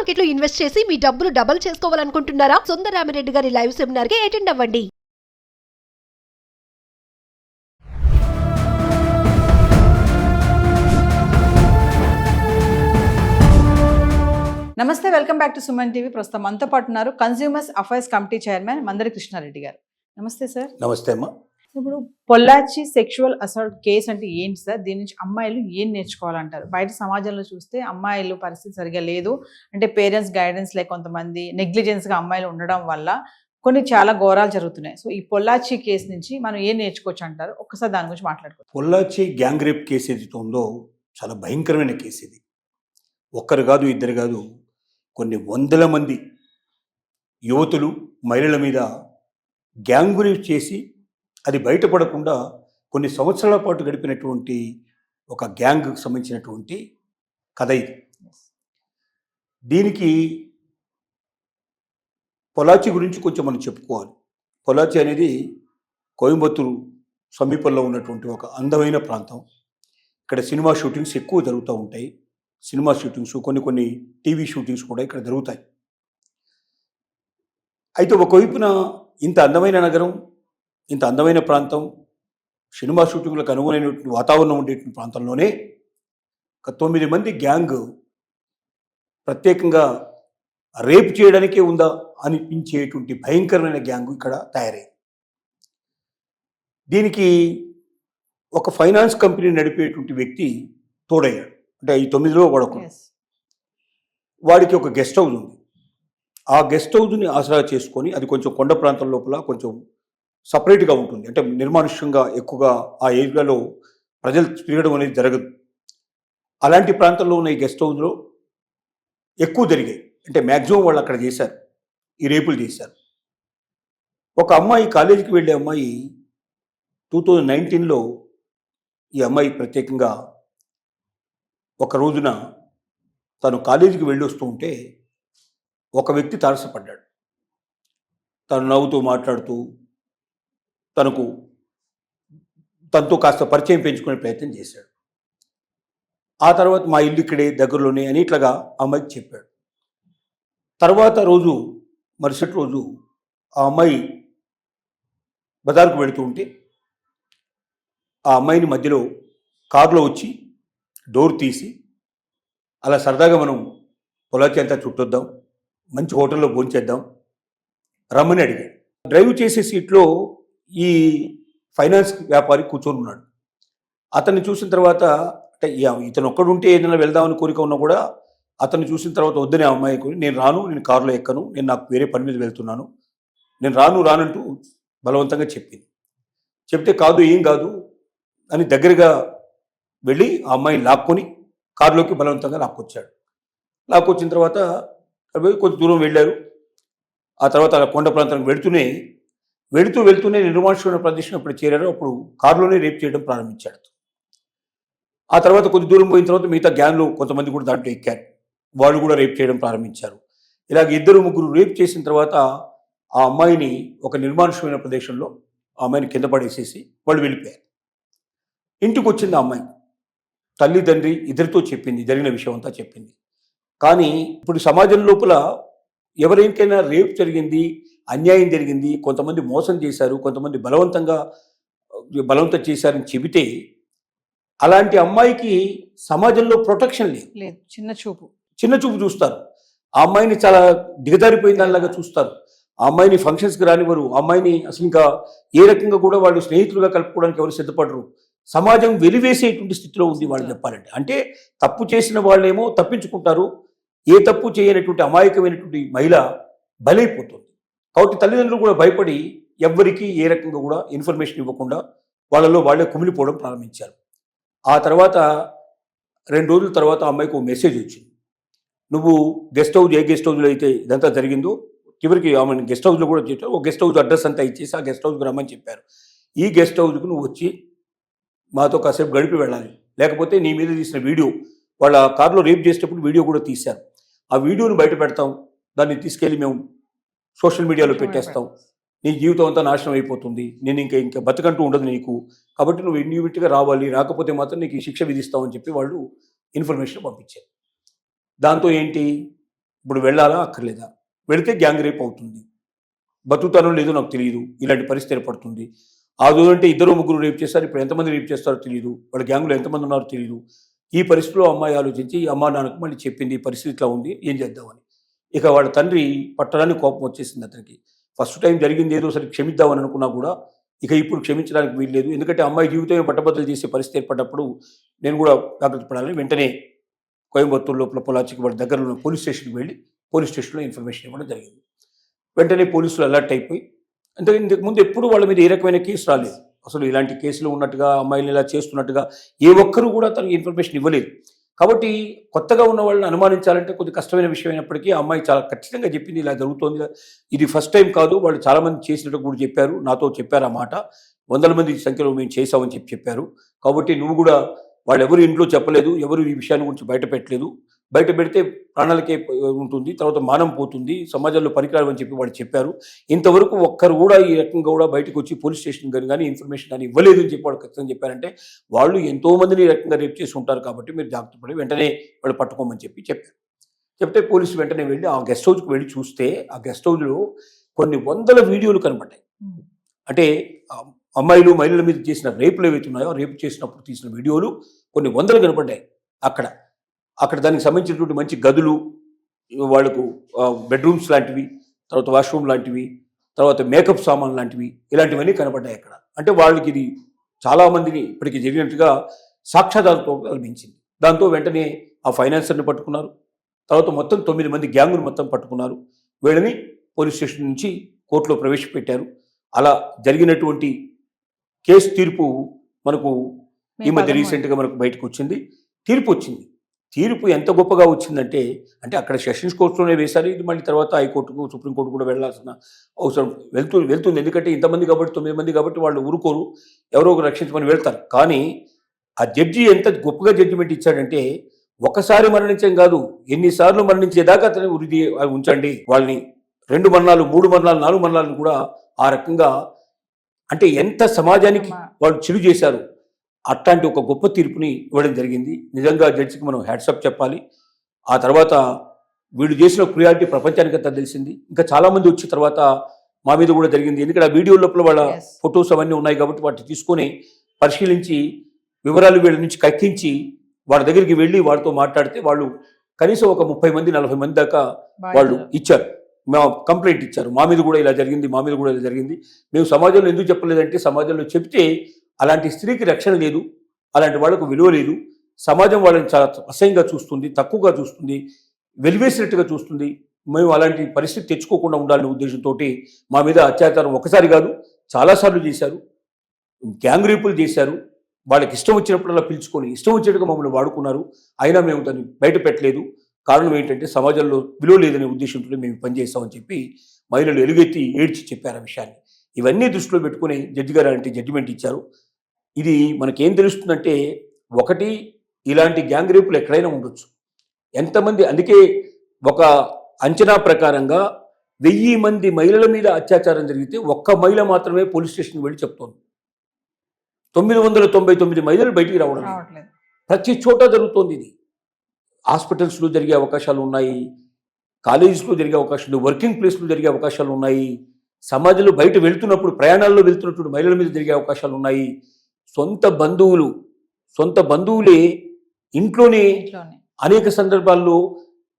Market లో invest చేసి మీ డబ్బులు డబుల్ చేసుకోవాలనుకుంటున్నారా? సుందరరామిరెడ్డి గారి లైవ్ సెమినార్ కి అటెండ్ అవ్వండి. నమస్తే, welcome back to Suman TV. ప్రస్తుతం మనతో పాటు ఉన్నారు consumers affairs committee chairman Mandari Krishna Reddy గారు. నమస్తే సార్. నమస్తే అమ్మా. ఇప్పుడు పొల్లాచి సెక్షువల్ అసాల్ట్ కేసు అంటే ఏంటి సార్? దీని నుంచి అమ్మాయిలు ఏం నేర్చుకోవాలంటారు? బయట సమాజంలో చూస్తే అమ్మాయిలు పరిస్థితి సరిగా లేదు అంటే పేరెంట్స్ గైడెన్స్ లేక కొంతమంది నెగ్లిజెన్స్గా అమ్మాయిలు ఉండడం వల్ల కొన్ని చాలా ఘోరాలు జరుగుతున్నాయి. సో ఈ పొల్లాచి కేసు నుంచి మనం ఏం నేర్చుకోవచ్చు అంటారు? ఒక్కసారి దాని గురించి మాట్లాడుకోవచ్చు. పొల్లాచి గ్యాంగ్ రేప్ కేసు ఏదైతే ఉందో చాలా భయంకరమైన కేసు ఇది. ఒక్కరు కాదు, ఇద్దరు కాదు, కొన్ని వందల మంది యువతులు మహిళల మీద గ్యాంగ్ రేప్ చేసి అది బయటపడకుండా కొన్ని సంవత్సరాల పాటు గడిపినటువంటి ఒక గ్యాంగ్కి సంబంధించినటువంటి కథ ఇది. దీనికి పొలాచి గురించి కొంచెం మనం చెప్పుకోవాలి. పొలాచి అనేది కోయంబత్తూరు సమీపంలో ఉన్నటువంటి ఒక అందమైన ప్రాంతం. ఇక్కడ సినిమా షూటింగ్స్ ఎక్కువ జరుగుతూ ఉంటాయి. సినిమా షూటింగ్స్, కొన్ని టీవీ షూటింగ్స్ కూడా ఇక్కడ జరుగుతాయి. అయితే ఒకవైపున ఇంత అందమైన నగరం, ఇంత అందమైన ప్రాంతం, సినిమా షూటింగ్లకు అనుగుణమైనటువంటి వాతావరణం ఉండేటువంటి ప్రాంతంలోనే ఒక 9 మంది గ్యాంగ్ ప్రత్యేకంగా రేప్ చేయడానికే ఉందా అనిపించేటువంటి భయంకరమైన గ్యాంగ్ ఇక్కడ తయారైంది. దీనికి ఒక ఫైనాన్స్ కంపెనీ నడిపేటువంటి వ్యక్తి తోడయ్యాడు. అంటే ఈ 9లో వాడొకడు. వాడికి ఒక గెస్ట్ హౌస్ ఉంది. ఆ గెస్ట్ హౌస్ని ఆసరా చేసుకొని, అది కొంచెం కొండ ప్రాంతం లోపల కొంచెం సపరేట్గా ఉంటుంది. అంటే నిర్మానుష్యంగా ఎక్కువగా ఆ ఏరియాలో ప్రజలు తిరగడం అనేది జరగదు. అలాంటి ప్రాంతంలో ఉన్న ఈ గెస్ట్ హౌస్లో ఎక్కువ జరిగాయి. అంటే మ్యాక్సిమం వాళ్ళు అక్కడ చేశారు, ఈ రేపులు చేశారు. ఒక అమ్మాయి, కాలేజీకి వెళ్ళే అమ్మాయి 2019లో ఈ అమ్మాయి ప్రత్యేకంగా ఒక రోజున తను కాలేజీకి వెళ్ళి వస్తూ ఉంటే ఒక వ్యక్తి తారసపడ్డాడు. తను నవ్వుతూ మాట్లాడుతూ తనతో కాస్త పరిచయం పెంచుకునే ప్రయత్నం చేశాడు. ఆ తర్వాత మా ఇల్లు ఇక్కడే దగ్గరలోనే అని ఇట్లాగా అమ్మాయికి చెప్పాడు. తర్వాత రోజు, మరుసటి రోజు ఆ అమ్మాయి బజార్కు వెళుతూ ఉంటే ఆ అమ్మాయిని మధ్యలో కారులో వచ్చి డోర్ తీసి, అలా సరదాగా మనం పొలాచి అంతా చుట్టొద్దాం, మంచి హోటల్లో భోంచేద్దాం రమ్మని అడిగాడు. డ్రైవ్ చేసే సీట్లో ఈ ఫైనాన్స్ వ్యాపారి కూర్చొని ఉన్నాడు. అతన్ని చూసిన తర్వాత, అంటే ఇతను ఒక్కడుంటే ఏదైనా వెళ్దామని కోరిక ఉన్నా కూడా అతన్ని చూసిన తర్వాత వద్దనే అమ్మాయికి, నేను రాను, నేను కారులో ఎక్కను, నేను నాకు వేరే పని మీద వెళ్తున్నాను, నేను రానంటూ బలవంతంగా చెప్పింది. చెప్తే కాదు, ఏం కాదు అని దగ్గరగా వెళ్ళి ఆ అమ్మాయిని లాక్కొని కారులోకి బలవంతంగా లాక్కొచ్చాడు. లాక్కొచ్చిన తర్వాత కొంచెం దూరం వెళ్ళారు. ఆ తర్వాత కొండ ప్రాంతానికి వెళుతూనే నిర్మానుష్యమైన ప్రదేశం అప్పుడు చేరారు. అప్పుడు కారులోనే రేప్ చేయడం ప్రారంభించాడు. ఆ తర్వాత కొద్ది దూరం పోయిన తర్వాత మిగతా గ్యాంగ్లో కొంతమంది కూడా దాంట్లో ఎక్కారు. వాళ్ళు కూడా రేప్ చేయడం ప్రారంభించారు. ఇలాగ 2-3 రేప్ చేసిన తర్వాత ఆ అమ్మాయిని ఒక నిర్మానుష్యమైన ప్రదేశంలో ఆ అమ్మాయిని కింద పడేసేసి వాళ్ళు వెళ్ళిపోయారు. ఇంటికి వచ్చింది ఆ అమ్మాయి. తల్లిదండ్రి ఇద్దరితో చెప్పింది, జరిగిన విషయం అంతా చెప్పింది. కానీ ఇప్పుడు సమాజం లోపల ఎవరికైనా రేప్ జరిగింది, అన్యాయం జరిగింది, కొంతమంది మోసం చేశారు, కొంతమంది బలవంతం చేశారని చెబితే అలాంటి అమ్మాయికి సమాజంలో ప్రొటెక్షన్ లేదు. చిన్న చూపు చూస్తారు. ఆ అమ్మాయిని చాలా దిగజారిపోయిన దానిలాగా చూస్తారు. ఆ అమ్మాయిని ఫంక్షన్స్కి రానివ్వరు. ఆ అమ్మాయిని అసలు ఇంకా ఏ రకంగా కూడా వాళ్ళు స్నేహితులుగా కలుపుకోవడానికి ఎవరు సిద్ధపడరు. సమాజం వెలివేసేటువంటి స్థితిలో ఉంది వాళ్ళు చెప్పాలంటే. అంటే తప్పు చేసిన వాళ్ళేమో తప్పించుకుంటారు, ఏ తప్పు చేయనటువంటి అమాయకమైనటువంటి మహిళ బలైపోతుంది. కాబట్టి తల్లిదండ్రులు కూడా భయపడి ఎవ్వరికీ ఏ రకంగా కూడా ఇన్ఫర్మేషన్ ఇవ్వకుండా వాళ్ళలో వాళ్ళే కుమిలిపోవడం ప్రారంభించారు. ఆ తర్వాత 2 రోజుల తర్వాత ఆ అమ్మాయికి ఒక మెసేజ్ వచ్చింది. నువ్వు ఏ గెస్ట్ హౌస్లో అయితే ఇదంతా జరిగిందో, చివరికి ఆమె గెస్ట్ హౌస్లో కూడా చెప్పారు. ఒక గెస్ట్ హౌస్ అడ్రస్ అంతా ఇచ్చేసి ఆ గెస్ట్ హౌస్కి రమ్మని చెప్పారు. ఈ గెస్ట్ హౌస్కి నువ్వు వచ్చి మాతో కాసేపు గడిపి వెళ్ళాలి, లేకపోతే నీ మీద తీసిన వీడియో, వాళ్ళ కారులో రేప్ చేసేటప్పుడు వీడియో కూడా తీశారు, ఆ వీడియోని బయట పెడతాం, దాన్ని తీసుకెళ్ళి మేము సోషల్ మీడియాలో పెట్టేస్తాం, నీ జీవితం అంతా నాశనం అయిపోతుంది, నేను ఇంకా బతకంటూ ఉండదు నీకు, కాబట్టి నువ్వు ఇమ్మీడియట్గా రావాలి, రాకపోతే మాత్రం నీకు శిక్ష విధిస్తామని చెప్పి వాళ్ళు ఇన్ఫర్మేషన్ పంపించారు. దాంతో ఏంటి, ఇప్పుడు వెళ్ళాలా అక్కర్లేదా, వెళితే గ్యాంగ్ రేప్ అవుతుంది, బతుకుతానో లేదో నాకు తెలియదు, ఇలాంటి పరిస్థితి ఏర్పడుతుంది. ఆ రోజు అంటే 2-3 రేప్ చేస్తారు, ఇప్పుడు ఎంతమంది రేప్ చేస్తారో తెలియదు, వాళ్ళ గ్యాంగ్లో ఎంతమంది ఉన్నారో తెలియదు. ఈ పరిస్థితిలో అమ్మాయి ఆలోచించి అమ్మా నాన్నకు మళ్ళీ చెప్పింది, పరిస్థితి ఇట్లా ఉంది, ఏం చేద్దామని. ఇక వాళ్ళ తండ్రి పట్టడానికి కోపం వచ్చేసింది అతనికి. ఫస్ట్ టైం జరిగింది ఏదో సరే క్షమిద్దామని అనుకున్నా కూడా ఇక ఇప్పుడు క్షమించడానికి వీల్లేదు, ఎందుకంటే అమ్మాయి జీవితమే పట్టబద్దలు చేసే పరిస్థితి ఏర్పడ్డప్పుడు నేను కూడా జాగ్రత్త పడాలని వెంటనే కోయంబత్తూరు లోపల పొలాచికి వాడి దగ్గర ఉన్న పోలీస్ స్టేషన్కి వెళ్ళి పోలీస్ స్టేషన్లో ఇన్ఫర్మేషన్ ఇవ్వడం జరిగింది. వెంటనే పోలీసులు అలర్ట్ అయిపోయి, అంటే ఇంతకుముందు ఎప్పుడు వాళ్ళ మీద ఏ రకమైన కేసు రాలేదు, అసలు ఇలాంటి కేసులు ఉన్నట్టుగా అమ్మాయిలు ఇలా చేస్తున్నట్టుగా ఏ ఒక్కరు కూడా తనకి ఇన్ఫర్మేషన్ ఇవ్వలేదు. కాబట్టి కొత్తగా ఉన్న వాళ్ళని అనుమానించాలంటే కొద్ది కష్టమైన విషయం అయినప్పటికీ ఆ అమ్మాయి చాలా ఖచ్చితంగా చెప్పింది, ఇలా జరుగుతోంది, ఇది ఫస్ట్ టైం కాదు, వాళ్ళు చాలామంది చేసినట్టు కూడా చెప్పారు, నాతో చెప్పారు ఆ మాట, 100 మంది సంఖ్యలో మేము చేసామని చెప్పారు. కాబట్టి నువ్వు కూడా, వాళ్ళు ఎవరు ఇంట్లో చెప్పలేదు, ఎవరు ఈ విషయాన్ని గురించి బయట పెట్టలేదు, బయట పెడితే ప్రాణాలకే ఉంటుంది, తర్వాత మానం పోతుంది, సమాజంలో పనికిరావని చెప్పి వాళ్ళు చెప్పారు. ఇంతవరకు ఒక్కరు కూడా ఈ రకంగా కూడా బయటకు వచ్చి పోలీస్ స్టేషన్ కానీ ఇన్ఫర్మేషన్ కానీ ఇవ్వలేదు అని చెప్పి వాళ్ళు ఖచ్చితంగా చెప్పారంటే వాళ్ళు ఎంతో మందిని ఈ రకంగా రేప్ చేసి ఉంటారు, కాబట్టి మీరు జాగ్రత్త పడి వెంటనే వాళ్ళు పట్టుకోమని చెప్పారు. చెప్తే పోలీసు వెంటనే వెళ్ళి ఆ గెస్ట్ హౌస్కి వెళ్ళి చూస్తే ఆ గెస్ట్ హౌస్లో కొన్ని వందల వీడియోలు కనబడ్డాయి. అంటే అమ్మాయిలు మహిళల మీద చేసిన రేపులు ఏవైతే ఉన్నాయో, రేపు చేసినప్పుడు తీసిన వీడియోలు కొన్ని వందలు కనపడ్డాయి. అక్కడ దానికి సంబంధించినటువంటి మంచి గదులు, వాళ్ళకు బెడ్రూమ్స్ లాంటివి, తర్వాత వాష్రూమ్ లాంటివి, తర్వాత మేకప్ సామాన్ లాంటివి, ఇలాంటివన్నీ కనపడ్డాయి అక్కడ. అంటే వాళ్ళకి ఇది చాలామందిని ఇప్పటికీ జరిగినట్టుగా సాక్ష్యాధారంతో కల్పించింది. దాంతో వెంటనే ఆ ఫైనాన్సర్ని పట్టుకున్నారు, తర్వాత మొత్తం 9 మంది గ్యాంగును మొత్తం పట్టుకున్నారు, వీళ్ళని పోలీస్ స్టేషన్ నుంచి కోర్టులో ప్రవేశపెట్టారు. అలా జరిగినటువంటి కేసు తీర్పు మనకు ఈ మధ్య రీసెంట్గా మనకు బయటకు వచ్చింది. తీర్పు ఎంత గొప్పగా వచ్చిందంటే, అంటే అక్కడ సెషన్స్ కోర్టులోనే వేశారు, ఇది మళ్ళీ తర్వాత హైకోర్టుకు సుప్రీంకోర్టు కూడా వెళ్ళాల్సిన అవసరం వెళ్తుంది. ఎందుకంటే ఇంతమంది కాబట్టి 9 మంది కాబట్టి వాళ్ళు ఊరుకోరు, ఎవరో ఒకరు రక్షించమని వెళ్తారు. కానీ ఆ జడ్జి ఎంత గొప్పగా జడ్జిమెంట్ ఇచ్చాడంటే, ఒకసారి మరణించడం కాదు, ఎన్నిసార్లు మరణించేదాకా అతను ఉరిది ఉంచండి, వాళ్ళని 2 మరణాలు 3 మరణాలు 4 మరణాలను కూడా ఆ రకంగా, అంటే ఎంత సమాజానికి వాళ్ళు చెడు చేశారు, అట్లాంటి ఒక గొప్ప తీర్పుని ఇవ్వడం జరిగింది. నిజంగా జడ్జికి మనం హ్యాట్సప్ చెప్పాలి. ఆ తర్వాత వీళ్ళు చేసిన క్రుయాలిటీ ప్రపంచానికి అంతా తెలిసింది. ఇంకా చాలామంది వచ్చిన తర్వాత మా మీద కూడా జరిగింది, ఎందుకంటే ఆ వీడియో లోపల వాళ్ళ ఫొటోస్ అవన్నీ ఉన్నాయి కాబట్టి వాటిని తీసుకొని పరిశీలించి వివరాలు వీళ్ళ నుంచి కక్కించి వాళ్ళ దగ్గరికి వెళ్ళి వాడితో మాట్లాడితే వాళ్ళు కనీసం ఒక 30 మంది 40 మంది దాకా వాళ్ళు ఇచ్చారు, కంప్లైంట్ ఇచ్చారు, మా మీద కూడా ఇలా జరిగింది, మా మీద కూడా ఇలా జరిగింది. మేము సమాజంలో ఎందుకు చెప్పలేదంటే, సమాజంలో చెప్తే అలాంటి స్త్రీకి రక్షణ లేదు, అలాంటి వాళ్ళకు విలువ లేదు, సమాజం వాళ్ళని చాలా అసహ్యంగా చూస్తుంది, తక్కువగా చూస్తుంది, వెలివేసినట్టుగా చూస్తుంది. మేము అలాంటి పరిస్థితి తెచ్చుకోకుండా ఉండాలనే ఉద్దేశంతో మా మీద అత్యాచారం ఒకసారి కాదు చాలాసార్లు చేశారు, గ్యాంగ్ రేపులు చేశారు, వాళ్ళకి ఇష్టం వచ్చినప్పుడల్లా పిలుచుకొని ఇష్టం వచ్చినట్టుగా మమ్మల్ని వాడుకున్నారు. అయినా మేము దాన్ని బయట పెట్టలేదు. కారణం ఏంటంటే సమాజంలో విలువ లేదనే ఉద్దేశంతో మేము పనిచేస్తామని చెప్పి మహిళలు ఎలుగెత్తి ఏడ్చి చెప్పారు ఆ విషయాన్ని. ఇవన్నీ దృష్టిలో పెట్టుకుని జడ్జి గారు అలాంటి జడ్జిమెంట్ ఇచ్చారు. ఇది మనకేం తెలుస్తుందంటే, ఒకటి, ఇలాంటి గ్యాంగ్ రేపులు ఎక్కడైనా ఉండొచ్చు, ఎంతమంది, అందుకే ఒక అంచనా ప్రకారంగా 1000 మంది మహిళల మీద అత్యాచారం జరిగితే ఒక్క మహిళ మాత్రమే పోలీస్ స్టేషన్కి వెళ్ళి చెప్తోంది. 999 మహిళలు బయటికి రావడం ప్రతి చోట జరుగుతోంది. ఇది హాస్పిటల్స్లో జరిగే అవకాశాలు ఉన్నాయి, కాలేజెస్లో జరిగే అవకాశాలు, వర్కింగ్ ప్లేస్లో జరిగే అవకాశాలు ఉన్నాయి, సమాజంలో బయట వెళ్తున్నప్పుడు ప్రయాణాల్లో వెళ్తున్నప్పుడు మహిళల మీద జరిగే అవకాశాలు ఉన్నాయి. సొంత బంధువులే ఇంట్లోనే అనేక సందర్భాల్లో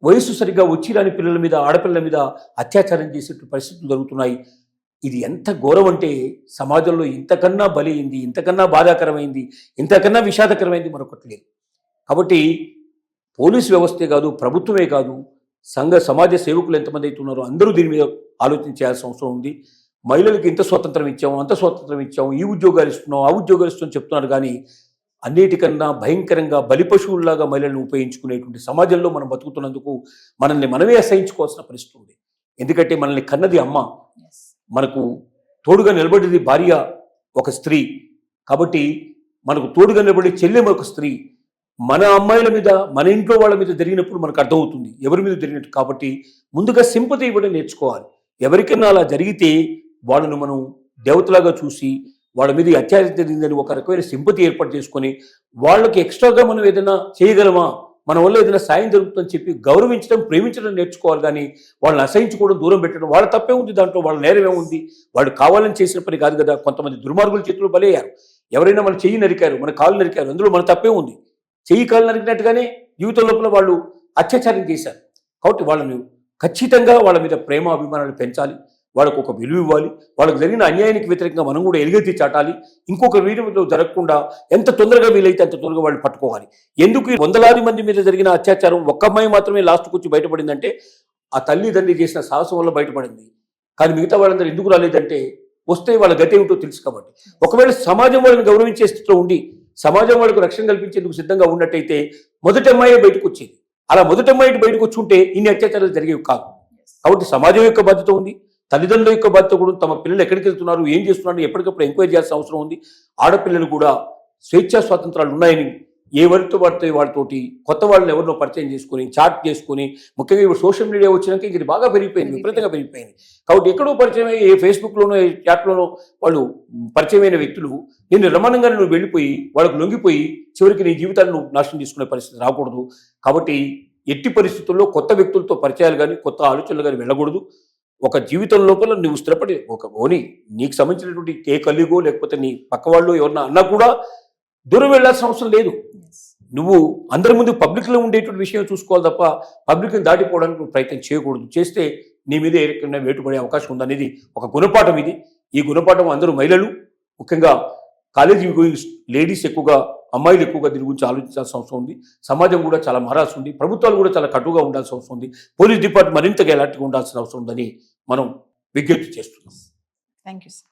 వయసు సరిగ్గా వచ్చిరాని పిల్లల మీద, ఆడపిల్లల మీద అత్యాచారం చేసే పరిస్థితులు జరుగుతున్నాయి. ఇది ఎంత ఘోరం అంటే, సమాజంలో ఇంతకన్నా బలైంది, ఇంతకన్నా బాధాకరమైంది, ఇంతకన్నా విషాదకరమైంది మరొకటి లేదు. కాబట్టి పోలీసు వ్యవస్థే కాదు, ప్రభుత్వమే కాదు, సమాజ సేవకులు ఎంతమంది అయితే ఉన్నారో అందరూ దీని మీద ఆలోచించాల్సిన అవసరం ఉంది. మహిళలకు ఇంత స్వాతంత్రం ఇచ్చాము, అంత స్వాతంత్రం ఇచ్చాము, ఈ ఉద్యోగాలు ఇస్తున్నాం, ఆ ఉద్యోగాలు ఇస్తున్నాం చెప్తున్నారు. కానీ అన్నిటికన్నా భయంకరంగా బలిపశువుల్లాగా మహిళలను ఉపయోగించుకునేటువంటి సమాజంలో మనం బతుకుతున్నందుకు మనల్ని మనమే అసహించుకోవాల్సిన పరిస్థితి ఉంది. ఎందుకంటే మనల్ని కన్నది అమ్మ, మనకు తోడుగా నిలబడేది భార్య, ఒక స్త్రీ. కాబట్టి మనకు తోడుగా నిలబడే చెల్లె ఒక స్త్రీ. మన అమ్మాయిల మీద, మన ఇంట్లో వాళ్ళ మీద జరిగినప్పుడు మనకు అర్థమవుతుంది ఎవరి మీద జరిగినట్టు. కాబట్టి ముందుగా సింపతి ఇవ్వడం నేర్చుకోవాలి. ఎవరికైనా అలా జరిగితే వాళ్ళను మనం దేవతలాగా చూసి, వాళ్ళ మీద అత్యాచారం జరిగిందని ఒక రకమైన సింపతి ఏర్పాటు చేసుకొని, వాళ్ళకి ఎక్స్ట్రాగా మనం ఏదైనా చేయగలమా, మన వల్ల ఏదైనా సాయం జరుగుతుందని చెప్పి గౌరవించడం, ప్రేమించడం నేర్చుకోవాలి. కానీ వాళ్ళని అసహించుకోవడం, దూరం పెట్టడం వాళ్ళ తప్పే ఉంది, దాంట్లో వాళ్ళ నేరమే ఉంది. వాళ్ళు కావాలని చేసిన పని కాదు కదా. కొంతమంది దుర్మార్గుల చేతులు బలయ్యారు. ఎవరైనా మన చెయ్యి నరికారు, మన కాళ్ళు నరికారు, అందులో మన తప్పే ఉంది. చెయ్యి కాళ్ళు నరికినట్టుగానే జీవితం లోపల వాళ్ళు అత్యాచారం చేశారు. కాబట్టి వాళ్ళని ఖచ్చితంగా వాళ్ళ మీద ప్రేమ అభిమానాలు పెంచాలి, వాళ్ళకు ఒక విలువ ఇవ్వాలి. వాళ్ళకు జరిగిన అన్యాయానికి వ్యతిరేకంగా మనం కూడా ఎలుగెత్తి చాటాలి. ఇంకొక వీడియో జరగకుండా ఎంత తొందరగా వీలైతే అంత తొందరగా వాళ్ళు పట్టుకోవాలి. ఎందుకు ఈ వందలాది మంది మీద జరిగిన అత్యాచారం ఒక్క అమ్మాయి మాత్రమే లాస్ట్కి వచ్చి బయటపడిందంటే ఆ తల్లిదండ్రి చేసిన సాహసం వల్ల బయటపడింది. కానీ మిగతా వాళ్ళందరూ ఎందుకు రాలేదంటే వస్తే వాళ్ళ గతి ఏమిటో తెలుసు కాబట్టి. ఒకవేళ సమాజం వాళ్ళని గౌరవించే స్థితిలో ఉండి సమాజం వాళ్ళకు రక్షణ కల్పించేందుకు సిద్ధంగా ఉన్నట్టయితే మొదటి అమ్మాయి బయటకు వచ్చేది. అలా మొదటి అమ్మాయి బయటకు వచ్చి ఉంటే ఇన్ని అత్యాచారాలు జరిగేవి కాదు. కాబట్టి సమాజం యొక్క బాధ్యత ఉంది, తల్లిదండ్రుల యొక్క బాధ్యత కూడా. తమ పిల్లలు ఎక్కడికి వెళ్తున్నారు, ఏం చేస్తున్నారు ఎప్పటికప్పుడు ఎంక్వైరీ చేయాల్సిన అవసరం ఉంది. ఆడపిల్లలు కూడా స్వేచ్ఛా స్వాతంత్రాలు ఉన్నాయని ఎవరితో పడితే వాళ్ళతోటి కొత్త వాళ్ళని ఎవరినో పరిచయం చేసుకుని చాట్ చేసుకుని, ముఖ్యంగా ఇప్పుడు సోషల్ మీడియా వచ్చినాక ఇది బాగా పెరిగిపోయింది, విపరీతంగా పెరిగిపోయింది. కాబట్టి ఎక్కడో పరిచయం అయ్యి ఏ ఫేస్బుక్లోనో ఏ చాట్లోనో వాళ్ళు పరిచయమైన వ్యక్తులు నిన్ను రమణంగా నువ్వు వెళ్ళిపోయి వాళ్ళకు లొంగిపోయి చివరికి నీ జీవితాన్ని నువ్వు నాశనం చేసుకునే పరిస్థితి రాకూడదు. కాబట్టి ఎట్టి పరిస్థితుల్లో కొత్త వ్యక్తులతో పరిచయాలు కానీ కొత్త ఆలోచనలు కానీ వెళ్ళకూడదు. ఒక జీవితం లోపల నువ్వు స్థిరపడి ఒక నీకు సంబంధించినటువంటి ఏ కలీగో లేకపోతే నీ పక్క వాళ్ళు ఎవరన్నా అన్నా కూడా దూరం వెళ్ళాల్సిన అవసరం లేదు. నువ్వు అందరి ముందు పబ్లిక్లో ఉండేటువంటి విషయం చూసుకోవాలి తప్ప పబ్లిక్ని దాటిపోవడానికి నువ్వు ప్రయత్నం చేయకూడదు. చేస్తే నీ మీద ఏ రకమైన వేటుపడే అవకాశం ఉందనేది ఒక గుణపాఠం ఇది. ఈ గుణపాఠం అందరూ మహిళలు, ముఖ్యంగా కాలేజీ గోయింగ్ లేడీస్ ఎక్కువగా, అమ్మాయిలు ఎక్కువగా దీని గురించి ఆలోచించాల్సిన అవసరం ఉంది. సమాజం కూడా చాలా మారాల్సి ఉంది, ప్రభుత్వాలు కూడా చాలా కటుగా ఉండాల్సిన అవసరం ఉంది, పోలీస్ డిపార్ట్మెంట్ మరింతగా ఎలాంటిగా ఉండాల్సిన అవసరం ఉందని మనం విజ్ఞప్తి చేస్తున్నాం. Thank you sir.